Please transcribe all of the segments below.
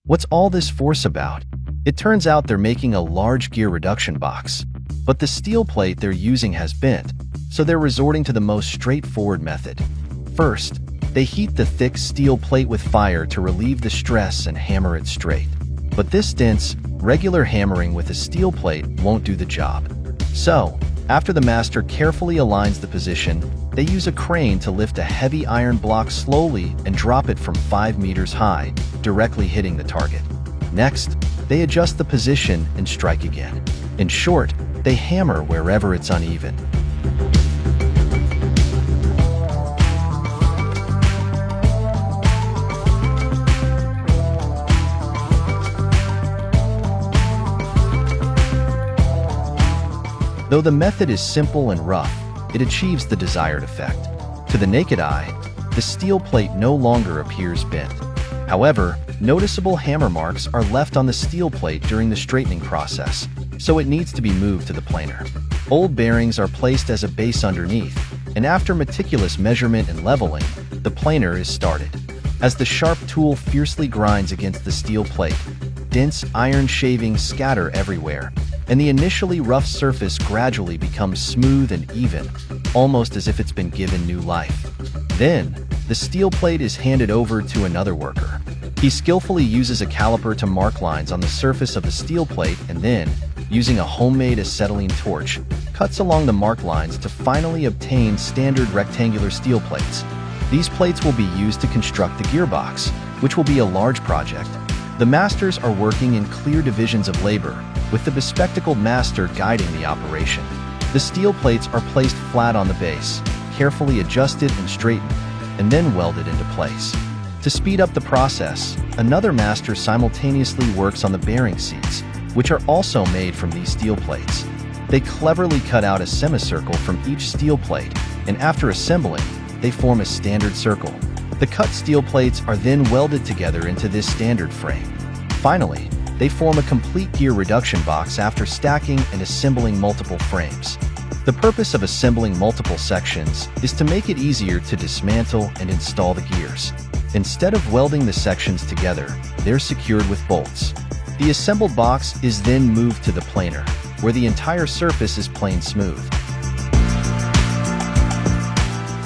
What's all this force about? It turns out they're making a large gear reduction box, but the steel plate they're using has bent, so they're resorting to the most straightforward method. First, they heat the thick steel plate with fire to relieve the stress and hammer it straight. But this dense, regular hammering with a steel plate won't do the job. So, after the master carefully aligns the position, they use a crane to lift a heavy iron block slowly and drop it from 5 meters high, directly hitting the target. Next, they adjust the position and strike again. In short, they hammer wherever it's uneven. Though the method is simple and rough, it achieves the desired effect. To the naked eye, the steel plate no longer appears bent. However, noticeable hammer marks are left on the steel plate during the straightening process, so it needs to be moved to the planer. Old bearings are placed as a base underneath, and after meticulous measurement and leveling, the planer is started. As the sharp tool fiercely grinds against the steel plate, dense iron shavings scatter everywhere, and the initially rough surface gradually becomes smooth and even, almost as if it's been given new life. Then, the steel plate is handed over to another worker. He skillfully uses a caliper to mark lines on the surface of the steel plate and then, using a homemade acetylene torch, cuts along the mark lines to finally obtain standard rectangular steel plates. These plates will be used to construct the gearbox, which will be a large project. The masters are working in clear divisions of labor, with the bespectacled master guiding the operation. The steel plates are placed flat on the base, carefully adjusted and straightened, and then welded into place. To speed up the process, another master simultaneously works on the bearing seats, which are also made from these steel plates. They cleverly cut out a semicircle from each steel plate, and after assembling, they form a standard circle. The cut steel plates are then welded together into this standard frame. Finally, they form a complete gear reduction box after stacking and assembling multiple frames. The purpose of assembling multiple sections is to make it easier to dismantle and install the gears. Instead of welding the sections together, they're secured with bolts. The assembled box is then moved to the planer, where the entire surface is plane smooth.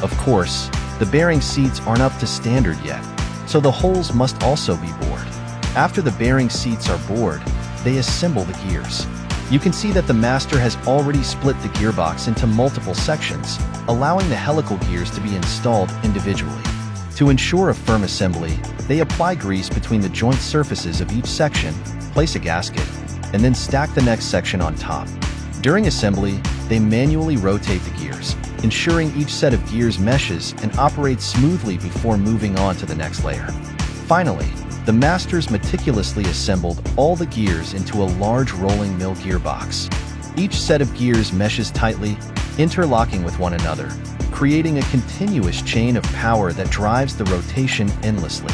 Of course, the bearing seats aren't up to standard yet, so the holes must also be bored. After the bearing seats are bored, they assemble the gears. You can see that the master has already split the gearbox into multiple sections, allowing the helical gears to be installed individually. To ensure a firm assembly, they apply grease between the joint surfaces of each section, place a gasket, and then stack the next section on top. During assembly, they manually rotate the gears, ensuring each set of gears meshes and operates smoothly before moving on to the next layer. Finally, the masters meticulously assembled all the gears into a large rolling mill gearbox. Each set of gears meshes tightly, interlocking with one another, creating a continuous chain of power that drives the rotation endlessly.